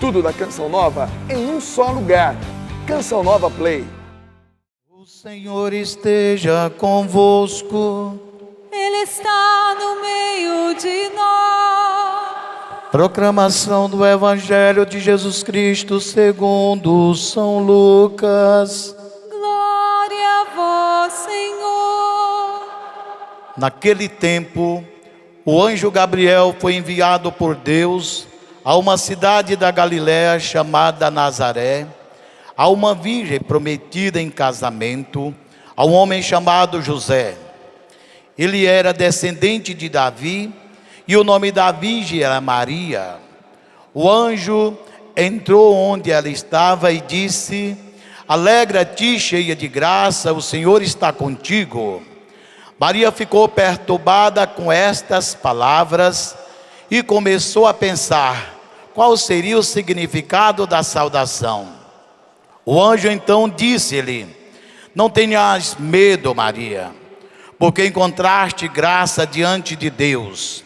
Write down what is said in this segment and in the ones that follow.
Tudo da Canção Nova em um só lugar. Canção Nova Play. O Senhor esteja convosco. Ele está no meio de nós. Proclamação do Evangelho de Jesus Cristo segundo São Lucas. Glória a vós, Senhor. Naquele tempo, o anjo Gabriel foi enviado por Deus a uma cidade da Galiléia chamada Nazaré, a uma virgem prometida em casamento, a um homem chamado José. Ele era descendente de Davi e o nome da virgem era Maria. O anjo entrou onde ela estava e disse: Alegra-te, cheia de graça, o Senhor está contigo. Maria ficou perturbada com estas palavras e começou a pensar qual seria o significado da saudação. O anjo então disse-lhe: Não tenhas medo, Maria, porque encontraste graça diante de Deus.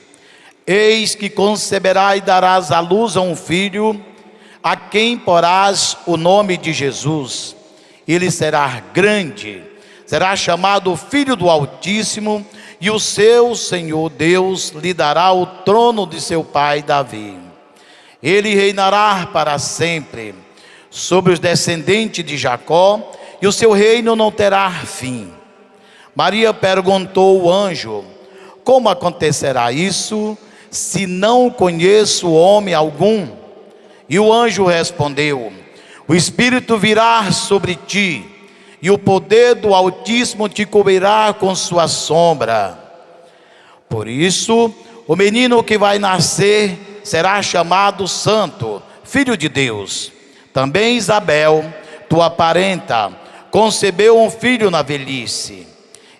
Eis que conceberás e darás à luz a um filho, a quem porás o nome de Jesus. Ele será grande, será chamado Filho do Altíssimo, e o seu Senhor Deus lhe dará o trono de seu pai Davi. Ele reinará para sempre sobre os descendentes de Jacó, e o seu reino não terá fim. Maria perguntou ao anjo: Como acontecerá isso, se não conheço homem algum? E o anjo respondeu: O Espírito virá sobre ti, e o poder do Altíssimo te cobrirá com sua sombra. Por isso, o menino que vai nascer será chamado Santo, Filho de Deus. Também Isabel, tua parenta, concebeu um filho na velhice.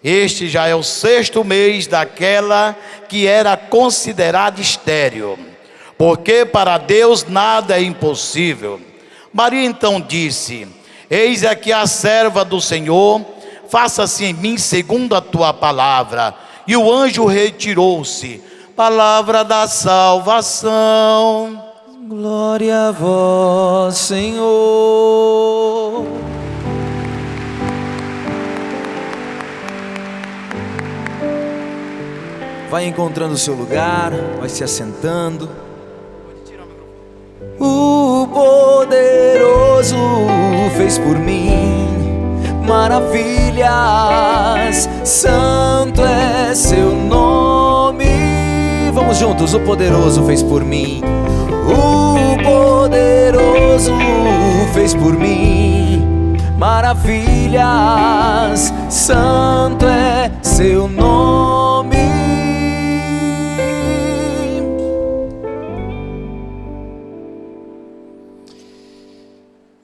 Este já é o 6º mês daquela que era considerada estéril, porque para Deus nada é impossível. Maria então disse: Eis aqui a serva do Senhor, faça-se em mim segundo a tua palavra. E o anjo retirou-se. Palavra da salvação. Glória a vós, Senhor. Vai encontrando o seu lugar, vai se assentando. O poderoso fez por mim maravilhas, santo é seu nome. Vamos juntos, o poderoso fez por mim. O poderoso fez por mim maravilhas, santo é seu nome.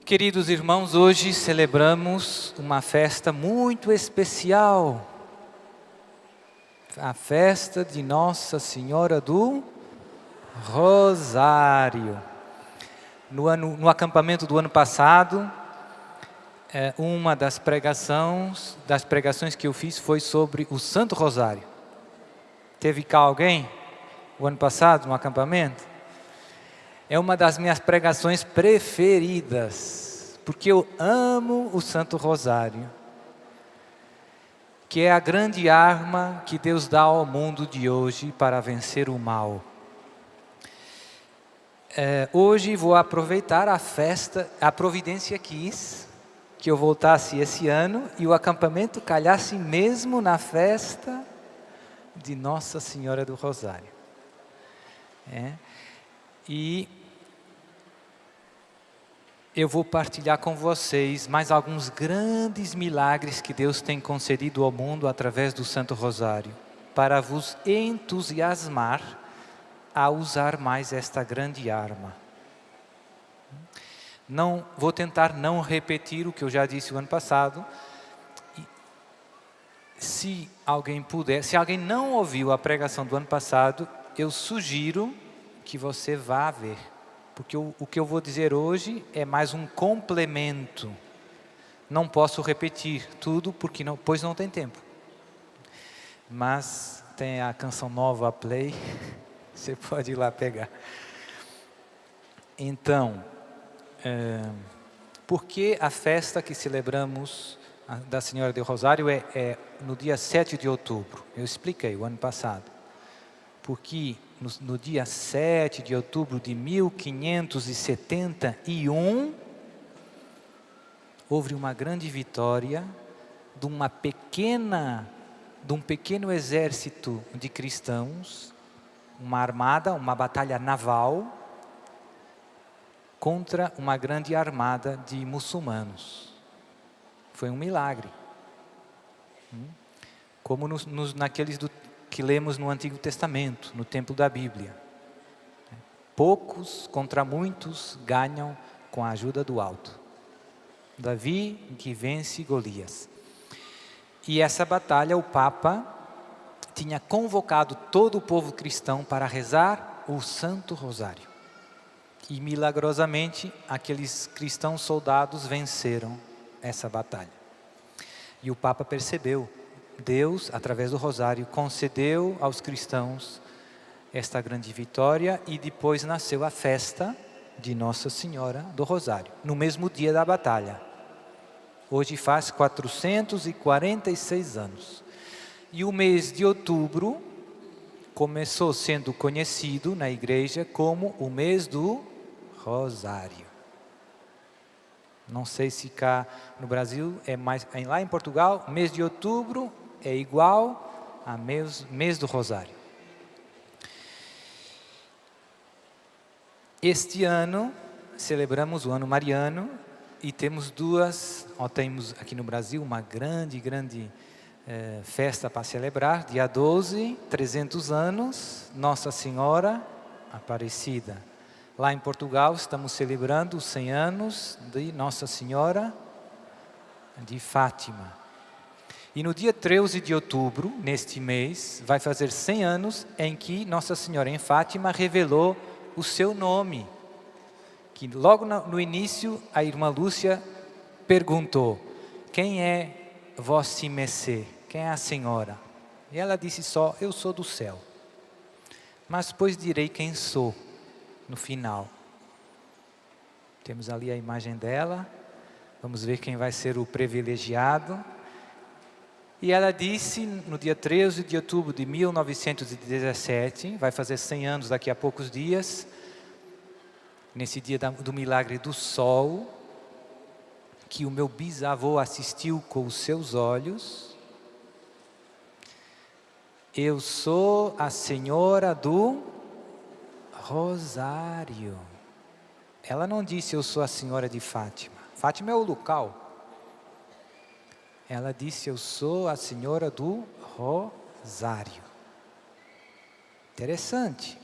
Queridos irmãos, hoje celebramos uma festa muito especial, a festa de Nossa Senhora do Rosário. No acampamento do ano passado, uma das pregações que eu fiz foi sobre o Santo Rosário. Teve cá alguém o ano passado no acampamento? É uma das minhas pregações preferidas, porque eu amo o Santo Rosário, que é a grande arma que Deus dá ao mundo de hoje para vencer o mal. Hoje vou aproveitar a festa, a providência quis que eu voltasse esse ano e o acampamento calhasse mesmo na festa de Nossa Senhora do Rosário. E eu vou partilhar com vocês mais alguns grandes milagres que Deus tem concedido ao mundo através do Santo Rosário, para vos entusiasmar a usar mais esta grande arma. Vou tentar não repetir o que eu já disse o ano passado. Se alguém não ouviu a pregação do ano passado, eu sugiro que você vá ver. Porque o que eu vou dizer hoje é mais um complemento. Não posso repetir tudo, pois não tem tempo. Mas tem a Canção Nova Play, você pode ir lá pegar. Então, por que a festa que celebramos da Senhora do Rosário é no dia 7 de outubro? Eu expliquei o ano passado. Porque no dia 7 de outubro de 1571, houve uma grande vitória de um pequeno exército de cristãos, uma armada, uma batalha naval, contra uma grande armada de muçulmanos. Foi um milagre. Como naqueles que lemos no Antigo Testamento, no templo da Bíblia. Poucos contra muitos ganham com a ajuda do alto. Davi que vence Golias. E essa batalha, o Papa tinha convocado todo o povo cristão para rezar o Santo Rosário. E milagrosamente, aqueles cristãos soldados venceram essa batalha. E o Papa percebeu, Deus, através do Rosário, concedeu aos cristãos esta grande vitória e depois nasceu a festa de Nossa Senhora do Rosário, no mesmo dia da batalha. Hoje faz 446 anos. E o mês de outubro começou sendo conhecido na igreja como o mês do Rosário. Não sei se cá no Brasil lá em Portugal, mês de outubro é igual a mês do Rosário. Este ano celebramos o ano mariano e temos temos aqui no Brasil uma grande festa para celebrar, dia 12, 300 anos, Nossa Senhora Aparecida. Lá em Portugal estamos celebrando os 100 anos de Nossa Senhora de Fátima. E no dia 13 de outubro, neste mês, vai fazer 100 anos em que Nossa Senhora em Fátima revelou o seu nome. Que logo no início a irmã Lúcia perguntou: quem é Vossi Messê? Quem é a Senhora? E ela disse só: eu sou do céu. Mas depois direi quem sou, no final. Temos ali a imagem dela. Vamos ver quem vai ser o privilegiado. E ela disse, no dia 13 de outubro de 1917, vai fazer 100 anos daqui a poucos dias, nesse dia do milagre do sol, que o meu bisavô assistiu com os seus olhos: eu sou a Senhora do Rosário. Ela não disse eu sou a Senhora de Fátima. Fátima é o local. Ela disse eu sou a Senhora do Rosário. Interessante.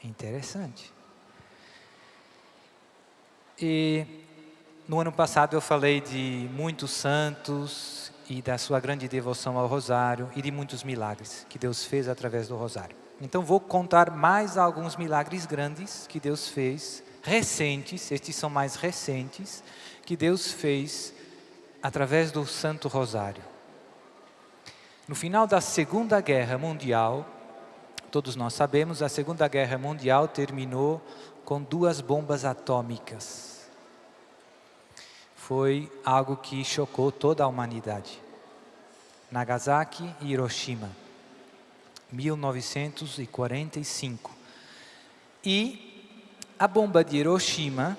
Interessante. E no ano passado eu falei de muitos santos e da sua grande devoção ao Rosário e de muitos milagres que Deus fez através do Rosário. Então vou contar mais alguns milagres grandes que Deus fez, recentes, estes são mais recentes, que Deus fez através do Santo Rosário. No final da Segunda Guerra Mundial, todos nós sabemos, a Segunda Guerra Mundial terminou com 2 bombas atômicas. Foi algo que chocou toda a humanidade. Nagasaki e Hiroshima, 1945. E a bomba de Hiroshima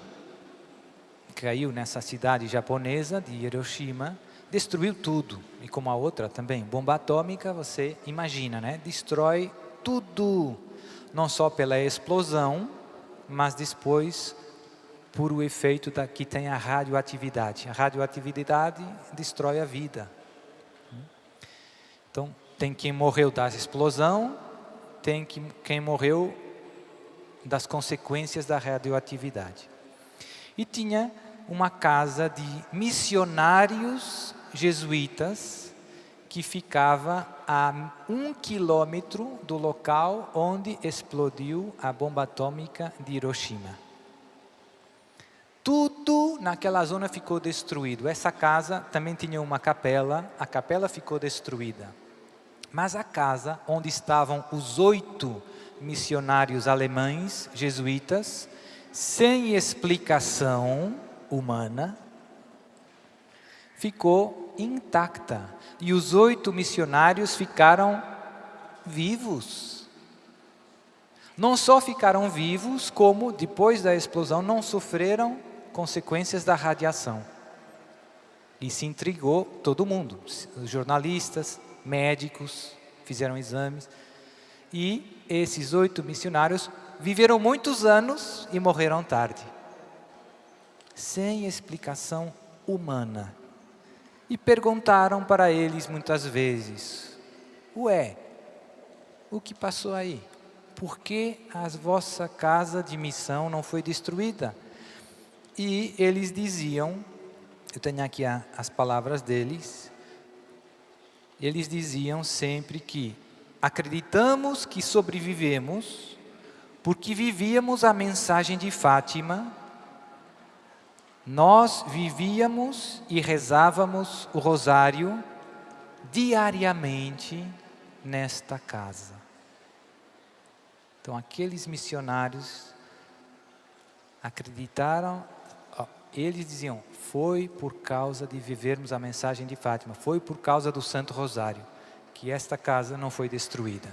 caiu nessa cidade japonesa de Hiroshima, destruiu tudo. E como a outra também, bomba atômica, você imagina, né? Destrói tudo, não só pela explosão, mas depois por o efeito que tem a radioatividade. A radioatividade destrói a vida. Então, tem quem morreu da explosão, tem quem morreu das consequências da radioatividade. E tinha uma casa de missionários jesuítas que ficava a 1 quilômetro do local onde explodiu a bomba atômica de Hiroshima. Tudo naquela zona ficou destruído. Essa casa também tinha uma capela, a capela ficou destruída. Mas a casa onde estavam os 8 missionários alemães, jesuítas, sem explicação humana, ficou intacta. E os 8 missionários ficaram vivos. Não só ficaram vivos, como depois da explosão não sofreram consequências da radiação. E se intrigou todo mundo. Os jornalistas, médicos, fizeram exames. E esses 8 missionários viveram muitos anos e morreram tarde. Sem explicação humana. E perguntaram para eles muitas vezes: ué, o que passou aí? Por que a vossa casa de missão não foi destruída? E eles diziam, eu tenho aqui as palavras deles, eles diziam sempre que acreditamos que sobrevivemos porque vivíamos a mensagem de Fátima. Nós vivíamos e rezávamos o rosário diariamente nesta casa. Então, aqueles missionários acreditaram, eles diziam, foi por causa de vivermos a mensagem de Fátima, foi por causa do Santo Rosário, que esta casa não foi destruída.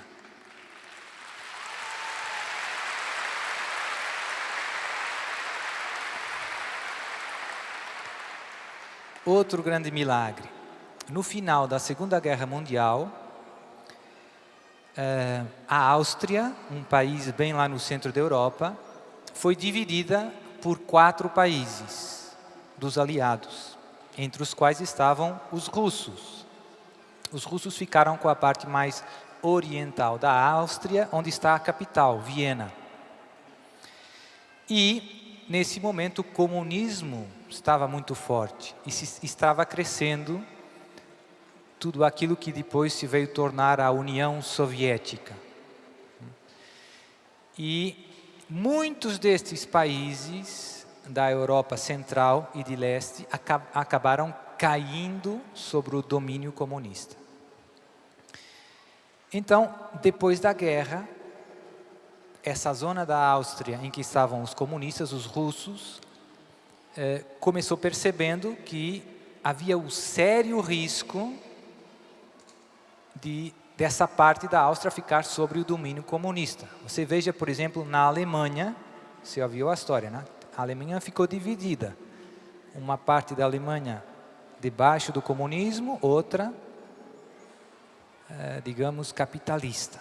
Outro grande milagre. No final da Segunda Guerra Mundial, a Áustria, um país bem lá no centro da Europa, foi dividida por 4 países dos aliados, entre os quais estavam os russos. Os russos ficaram com a parte mais oriental da Áustria, onde está a capital, Viena. E, nesse momento, o comunismo estava muito forte e estava crescendo tudo aquilo que depois se veio tornar a União Soviética. E muitos destes países da Europa Central e de Leste acabaram caindo sobre o domínio comunista. Então, depois da guerra, essa zona da Áustria em que estavam os comunistas, os russos, começou percebendo que havia o sério risco dessa parte da Áustria ficar sob o domínio comunista. Você veja, por exemplo, na Alemanha, você ouviu a história, né? A Alemanha ficou dividida. Uma parte da Alemanha debaixo do comunismo, outra, digamos, capitalista.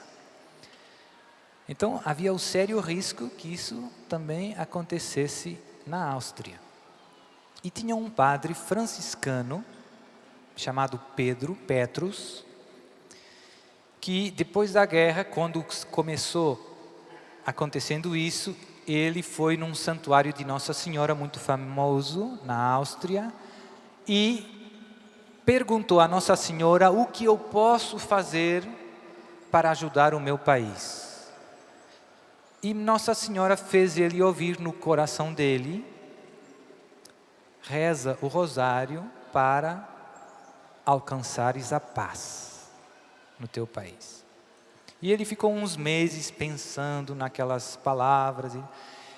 Então, havia o sério risco que isso também acontecesse na Áustria. E tinha um padre franciscano, chamado Petrus, que depois da guerra, quando começou acontecendo isso, ele foi num santuário de Nossa Senhora, muito famoso, na Áustria, e perguntou a Nossa Senhora o que eu posso fazer para ajudar o meu país. E Nossa Senhora fez ele ouvir no coração dele: reza o rosário para alcançares a paz no teu país. E ele ficou uns meses pensando naquelas palavras.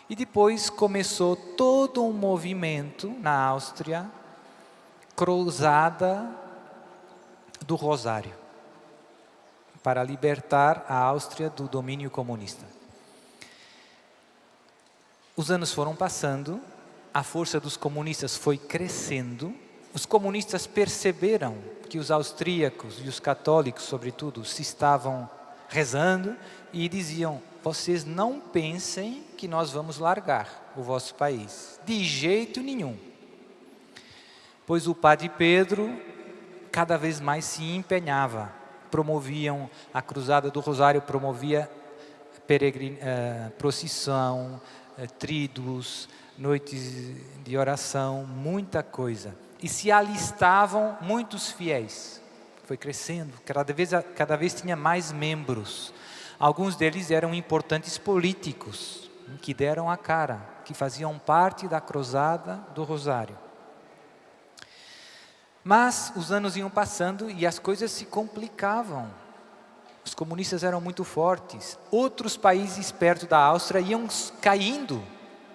E depois começou todo um movimento na Áustria, cruzada do rosário, para libertar a Áustria do domínio comunista. Os anos foram passando, a força dos comunistas foi crescendo. Os comunistas perceberam que os austríacos e os católicos, sobretudo, se estavam rezando e diziam: vocês não pensem que nós vamos largar o vosso país, de jeito nenhum. Pois o padre Pedro cada vez mais se empenhava. Promoviam a Cruzada do Rosário, promovia procissão, tríduos, noites de oração, muita coisa. E se alistavam muitos fiéis. Foi crescendo, cada vez tinha mais membros. Alguns deles eram importantes políticos, que deram a cara, que faziam parte da Cruzada do Rosário. Mas os anos iam passando e as coisas se complicavam. Os comunistas eram muito fortes. Outros países perto da Áustria iam caindo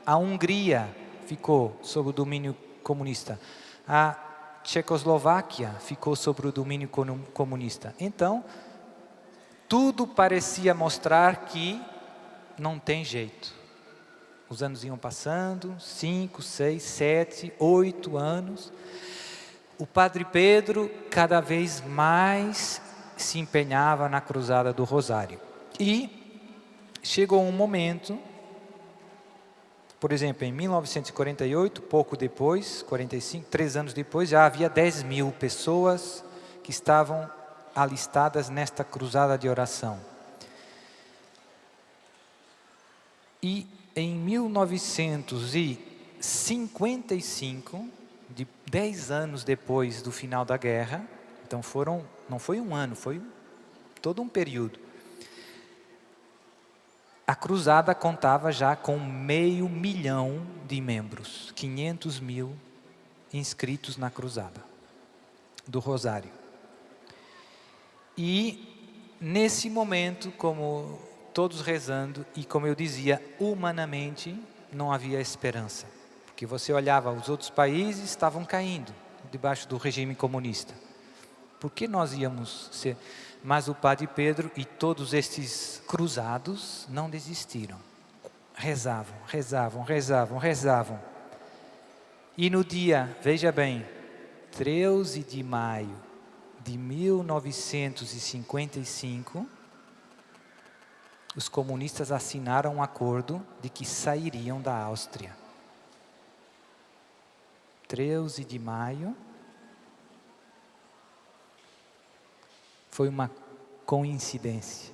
a Hungria ficou sob o domínio comunista. A Tchecoslováquia ficou sob o domínio comunista. Então, tudo parecia mostrar que não tem jeito. Os anos iam passando, 5, 6, 7, 8 anos. O Padre Pedro cada vez mais se empenhava na Cruzada do Rosário. E chegou um momento, por exemplo, em 1948, pouco depois, 45, 3 anos depois, já havia 10.000 pessoas que estavam alistadas nesta cruzada de oração. E em 1955, de 10 anos depois do final da guerra, então não foi um ano, foi todo um período. A cruzada contava já com 500 mil de membros, 500.000 inscritos na cruzada do Rosário. E nesse momento, como todos rezando, e como eu dizia, humanamente não havia esperança. Porque você olhava, os outros países estavam caindo debaixo do regime comunista. Por que nós íamos ser? Mas o Padre Pedro e todos estes cruzados não desistiram. Rezavam, rezavam, rezavam, rezavam. E no dia, veja bem, 13 de maio de 1955, os comunistas assinaram um acordo de que sairiam da Áustria. 13 de maio. Foi uma coincidência.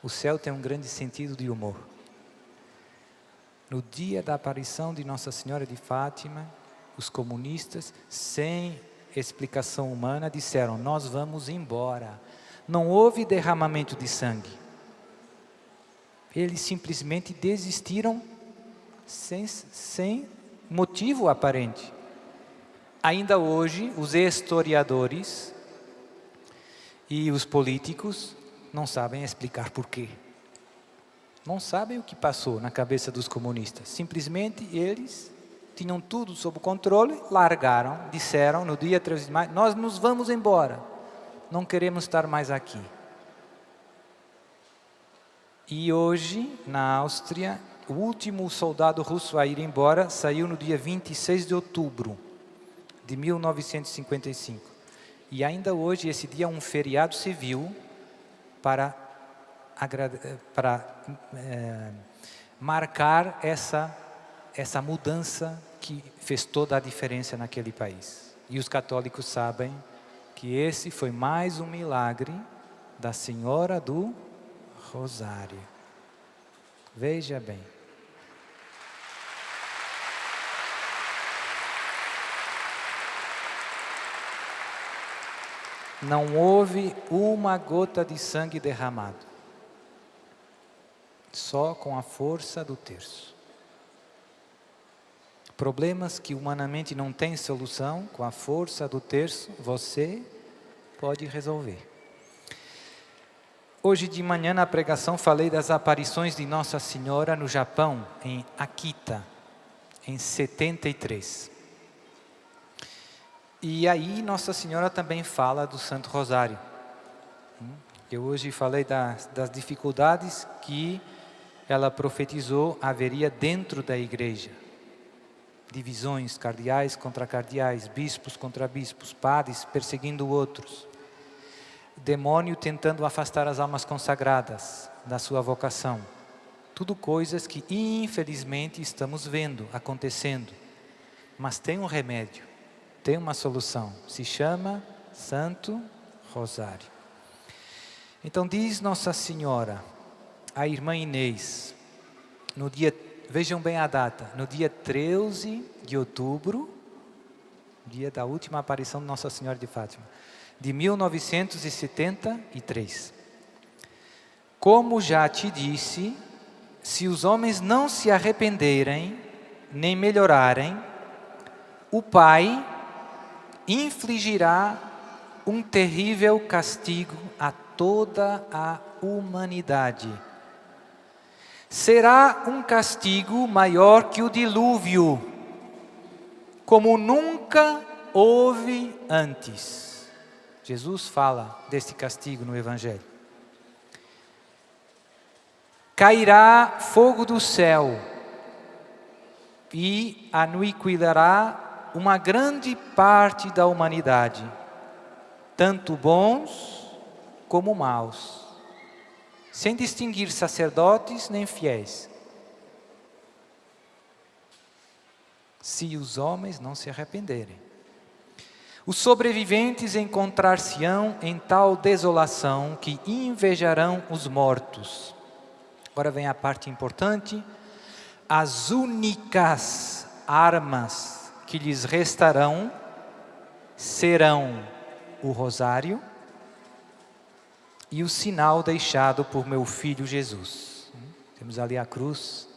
O céu tem um grande sentido de humor. No dia da aparição de Nossa Senhora de Fátima, os comunistas, sem explicação humana, disseram: nós vamos embora. Não houve derramamento de sangue. Eles simplesmente desistiram sem motivo aparente. Ainda hoje, os historiadores e os políticos não sabem explicar por quê. Não sabem o que passou na cabeça dos comunistas. Simplesmente eles tinham tudo sob controle, largaram, disseram no dia 13 de maio, nós nos vamos embora, não queremos estar mais aqui. E hoje, na Áustria, o último soldado russo a ir embora saiu no dia 26 de outubro de 1955. E ainda hoje, esse dia é um feriado civil para marcar essa mudança que fez toda a diferença naquele país. E os católicos sabem que esse foi mais um milagre da Senhora do Rosário. Veja bem. Não houve uma gota de sangue derramado. Só com a força do terço. Problemas que humanamente não têm solução, com a força do terço, você pode resolver. Hoje de manhã na pregação falei das aparições de Nossa Senhora no Japão, em Akita, em 73. E aí Nossa Senhora também fala do Santo Rosário. Eu hoje falei das dificuldades que ela profetizou haveria dentro da igreja. Divisões, cardeais contra cardeais, bispos contra bispos, padres perseguindo outros. Demônio tentando afastar as almas consagradas da sua vocação. Tudo coisas que infelizmente estamos vendo, acontecendo. Mas tem um remédio, tem uma solução. Se chama Santo Rosário. Então diz Nossa Senhora, a irmã Inês, no dia, vejam bem a data, no dia 13 de outubro, dia da última aparição de Nossa Senhora de Fátima, de 1973. Como já te disse, se os homens não se arrependerem, nem melhorarem, o Pai infligirá um terrível castigo a toda a humanidade. será um castigo maior que o dilúvio, como nunca houve antes. Jesus fala deste castigo no Evangelho. Cairá fogo do céu e aniquilará uma grande parte da humanidade, tanto bons como maus, sem distinguir sacerdotes nem fiéis, se os homens não se arrependerem. Os sobreviventes encontrar-se-ão em tal desolação que invejarão os mortos. Agora vem a parte importante. As únicas armas que lhes restarão serão o rosário e o sinal deixado por meu filho Jesus. Temos ali a cruz.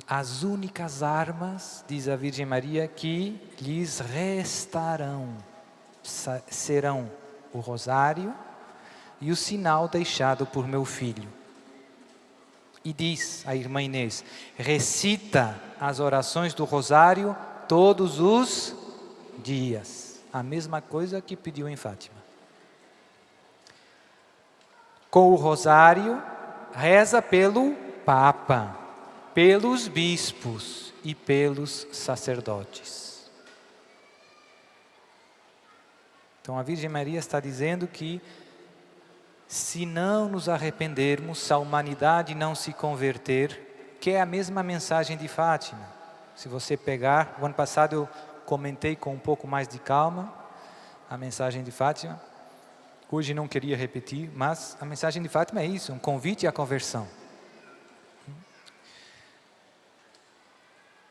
As únicas armas, diz a Virgem Maria, que lhes restarão serão o rosário e o sinal deixado por meu filho. E diz a irmã Inês, recita as orações do rosário todos os dias. A mesma coisa que pediu em Fátima. Com o rosário, reza pelo Papa, pelos bispos e pelos sacerdotes. Então a Virgem Maria está dizendo que se não nos arrependermos, se a humanidade não se converter, que é a mesma mensagem de Fátima. Se você pegar, o ano passado eu comentei com um pouco mais de calma a mensagem de Fátima. Hoje não queria repetir, mas a mensagem de Fátima é isso, um convite à conversão.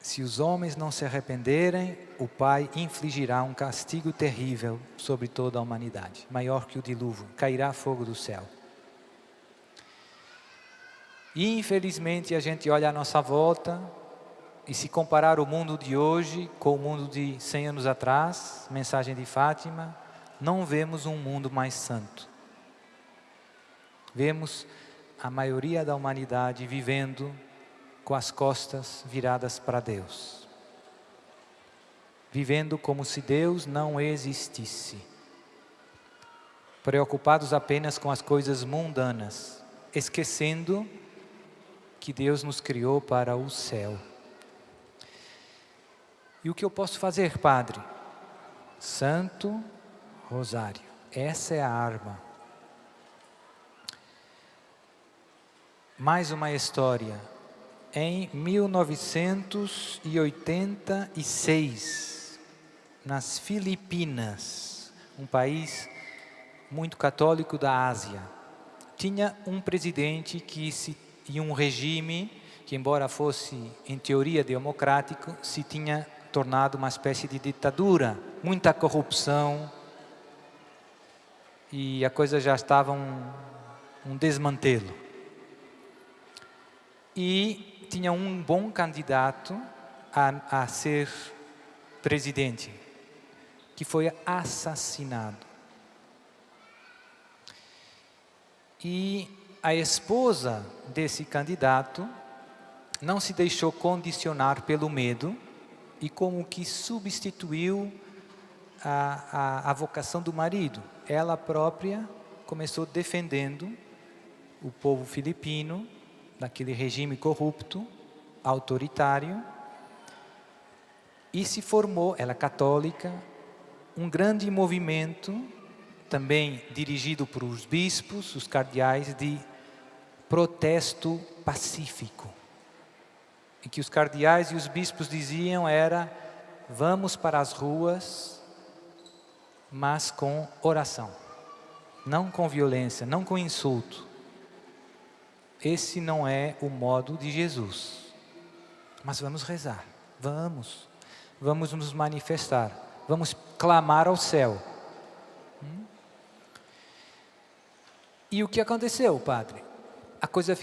Se os homens não se arrependerem, o Pai infligirá um castigo terrível sobre toda a humanidade, maior que o dilúvio, cairá fogo do céu. E infelizmente a gente olha à nossa volta e se comparar o mundo de hoje com o mundo de 100 anos atrás, mensagem de Fátima, não vemos um mundo mais santo. Vemos a maioria da humanidade vivendo com as costas viradas para Deus. Vivendo como se Deus não existisse. Preocupados apenas com as coisas mundanas, esquecendo que Deus nos criou para o céu. E o que eu posso fazer, Padre? Santo Rosário. Essa é a arma. Mais uma história. Em 1986, nas Filipinas, um país muito católico da Ásia, tinha um presidente e um regime que, embora fosse em teoria democrático, se tinha tornado uma espécie de ditadura, muita corrupção, e a coisa já estava um desmantelo. E tinha um bom candidato a ser presidente, que foi assassinado. E a esposa desse candidato não se deixou condicionar pelo medo e como que substituiu a vocação do marido. Ela própria começou defendendo o povo filipino daquele regime corrupto, autoritário, e se formou, ela católica, um grande movimento, também dirigido por os bispos, os cardeais, de protesto pacífico. E que os cardeais e os bispos diziam era, vamos para as ruas, mas com oração, não com violência, não com insulto. Esse não é o modo de Jesus. Mas vamos rezar, vamos nos manifestar, vamos clamar ao céu. E o que aconteceu, Padre? A coisa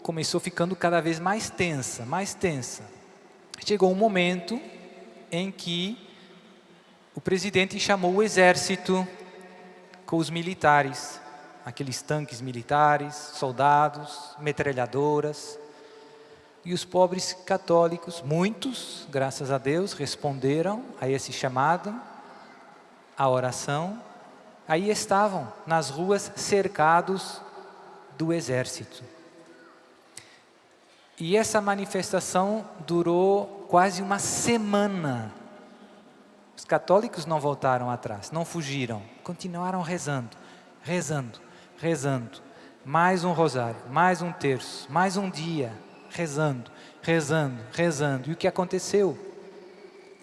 começou ficando cada vez mais tensa, mais tensa. Chegou um momento em que o presidente chamou o exército com os militares aqueles tanques militares, soldados, metralhadoras. E os pobres católicos, muitos, graças a Deus, responderam a esse chamado, à oração. Aí estavam nas ruas cercados do exército. E essa manifestação durou quase uma semana. Os católicos não voltaram atrás, não fugiram, continuaram rezando, rezando, rezando. Mais um rosário, mais um terço, mais um dia, rezando, rezando, rezando. E o que aconteceu?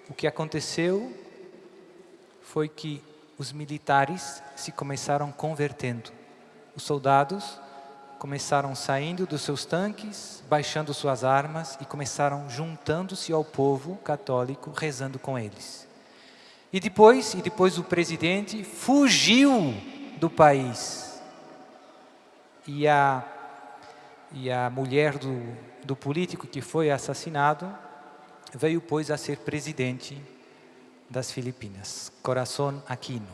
O que aconteceu foi que os militares se começaram convertendo. Os soldados começaram saindo dos seus tanques, baixando suas armas e começaram juntando-se ao povo católico, rezando com eles. E depois o presidente fugiu do país. E a mulher do político que foi assassinado veio, pois, a ser presidente das Filipinas, Corazon Aquino.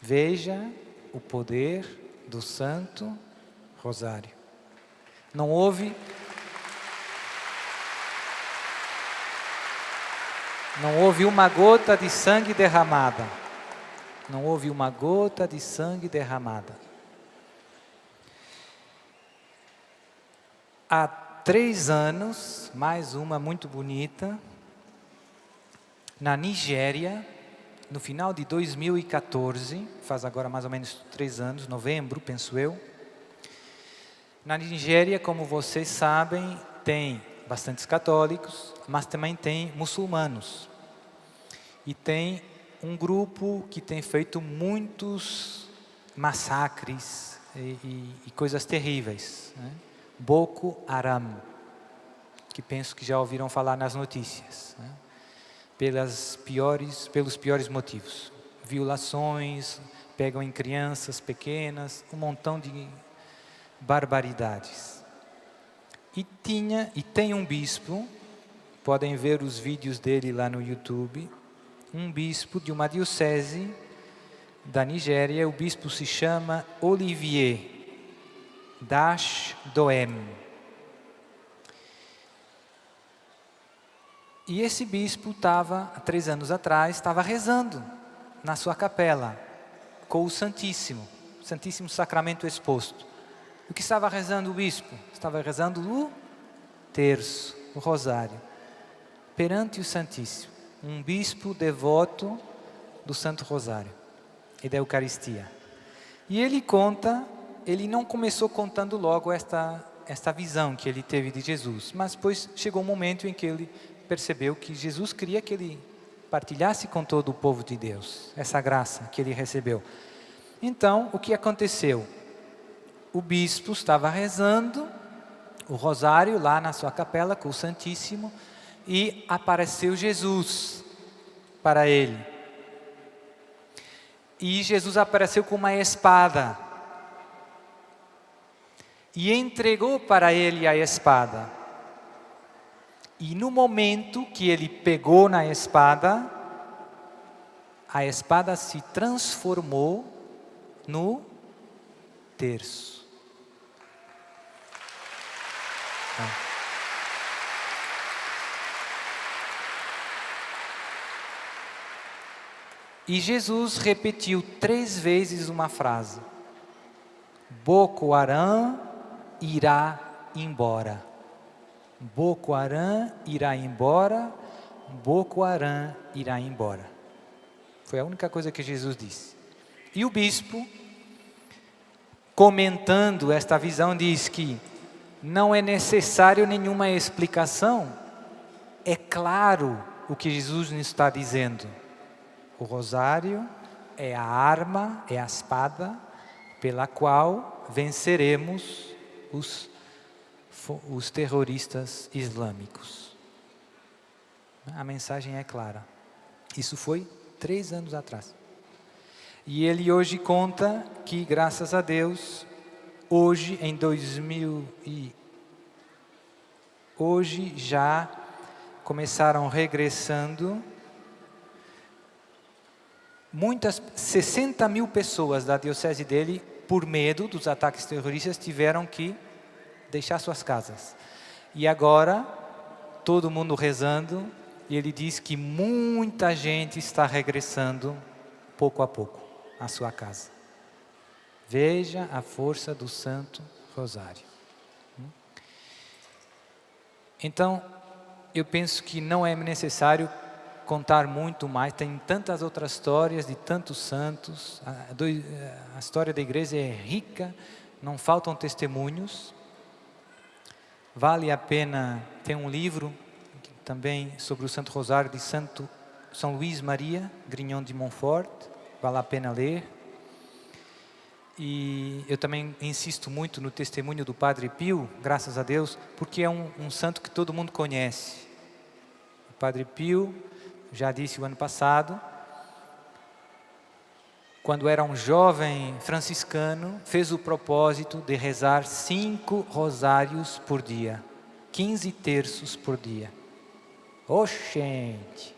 Veja o poder do Santo Rosário. Não houve uma gota de sangue derramada. Não houve uma gota de sangue derramada. Há 3 anos, mais uma muito bonita, na Nigéria, no final de 2014, faz agora mais ou menos 3 anos, novembro, penso eu. Na Nigéria, como vocês sabem, tem bastantes católicos, mas também tem muçulmanos. E tem um grupo que tem feito muitos massacres e coisas terríveis, né? Boko Haram, que penso que já ouviram falar nas notícias, né? Pelos piores motivos. Violações, pegam em crianças pequenas, um montão de barbaridades. E tem um bispo, podem ver os vídeos dele lá no YouTube, um bispo de uma diocese da Nigéria. O bispo se chama Olivier Dash Doem. E esse bispo estava, há 3 anos atrás, estava rezando na sua capela, com o Santíssimo Sacramento exposto. O que estava rezando o bispo? Estava rezando o terço, o rosário, perante o Santíssimo. Um bispo devoto do Santo Rosário e da Eucaristia. E ele não começou contando logo esta visão que ele teve de Jesus, mas depois chegou um momento em que ele percebeu que Jesus queria que ele partilhasse com todo o povo de Deus, essa graça que ele recebeu. Então, o que aconteceu? O bispo estava rezando o rosário lá na sua capela com o Santíssimo e apareceu Jesus para ele. E Jesus apareceu com uma espada e entregou para ele a espada. E no momento que ele pegou na espada, a espada se transformou no terço. E Jesus repetiu 3 vezes uma frase: Boko Haram irá embora. Boko Haram irá embora. Boko Haram irá embora. Foi a única coisa que Jesus disse. E o bispo, comentando esta visão, diz que não é necessário nenhuma explicação. É claro o que Jesus nos está dizendo. O rosário é a arma, é a espada pela qual venceremos os terroristas islâmicos. A mensagem é clara. Isso foi 3 anos atrás. E ele hoje conta que, graças a Deus, hoje já começaram regressando 60 mil pessoas da diocese dele, por medo dos ataques terroristas, tiveram que deixar suas casas. E agora, todo mundo rezando, e ele diz que muita gente está regressando, pouco a pouco, à sua casa. Veja a força do Santo Rosário. Então, eu penso que não é necessário contar muito mais, tem tantas outras histórias de tantos santos, a história da igreja é rica, não faltam testemunhos. Vale a pena, tem um livro também sobre o Santo Rosário de São Luís Maria, Grignon de Montfort, vale a pena ler. E eu também insisto muito no testemunho do Padre Pio, graças a Deus, porque é um santo que todo mundo conhece. O Padre Pio, já disse o ano passado, quando era um jovem franciscano, fez o propósito de rezar 5 rosários por dia, 15 terços por dia. Gente,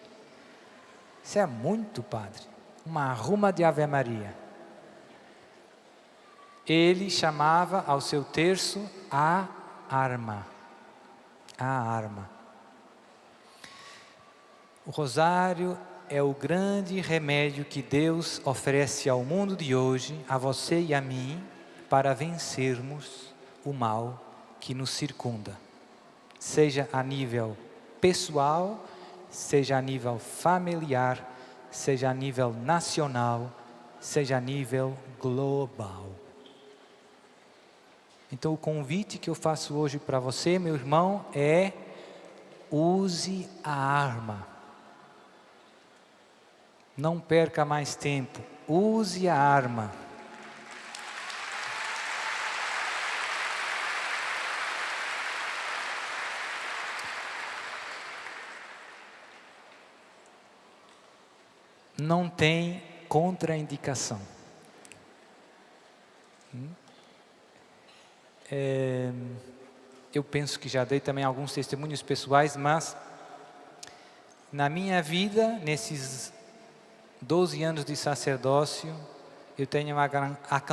isso é muito, padre. Uma ruma de Ave Maria. Ele chamava ao seu terço a arma. A arma. O rosário é o grande remédio que Deus oferece ao mundo de hoje, a você e a mim, para vencermos o mal que nos circunda. Seja a nível pessoal, seja a nível familiar, seja a nível nacional, seja a nível global. Então o convite que eu faço hoje para você, meu irmão, é: use a arma. Não perca mais tempo, use a arma. Não tem contraindicação. Eu penso que já dei também alguns testemunhos pessoais, mas na minha vida, nesses 12 anos de sacerdócio, eu tenho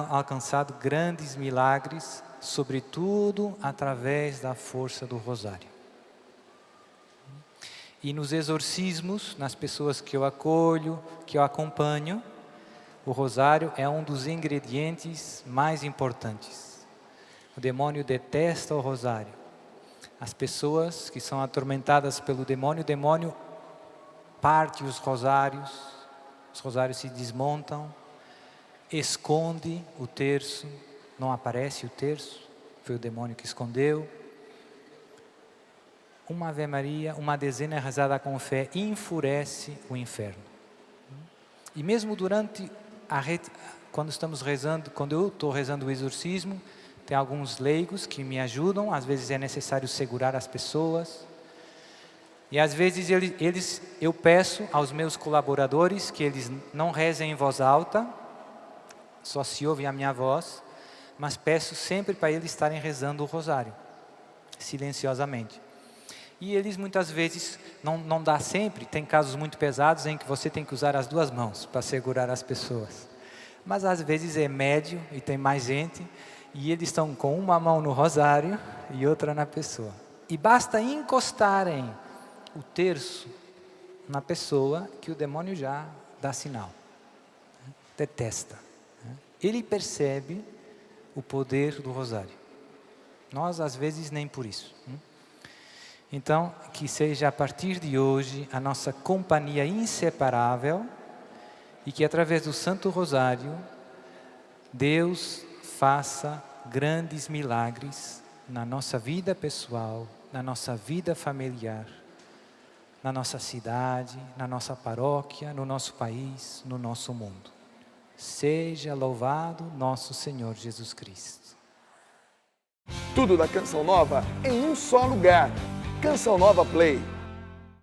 alcançado grandes milagres, sobretudo através da força do rosário. E nos exorcismos, nas pessoas que eu acolho, que eu acompanho, o rosário é um dos ingredientes mais importantes. O demônio detesta o rosário. As pessoas que são atormentadas pelo demônio, o demônio parte os rosários se desmontam, esconde o terço, não aparece o terço, foi o demônio que escondeu. Uma Ave Maria, uma dezena rezada com fé, enfurece o inferno. E mesmo durante quando estamos rezando, quando eu estou rezando o exorcismo, tem alguns leigos que me ajudam, às vezes é necessário segurar as pessoas. E às vezes eu peço aos meus colaboradores que eles não rezem em voz alta, só se ouve a minha voz, mas peço sempre para eles estarem rezando o rosário, silenciosamente. E eles muitas vezes, não dá sempre, tem casos muito pesados em que você tem que usar as 2 mãos para segurar as pessoas. Mas às vezes é médio e tem mais gente, e eles estão com uma mão no rosário e outra na pessoa. E basta encostarem o terço na pessoa que o demônio já dá sinal. Detesta. Ele percebe o poder do rosário. Nós, às vezes, nem por isso. Então, que seja a partir de hoje a nossa companhia inseparável e que através do Santo Rosário Deus faça grandes milagres na nossa vida pessoal, na nossa vida familiar, na nossa cidade, na nossa paróquia, no nosso país, no nosso mundo. Seja louvado nosso Senhor Jesus Cristo. Tudo da Canção Nova em um só lugar. Canção Nova Play.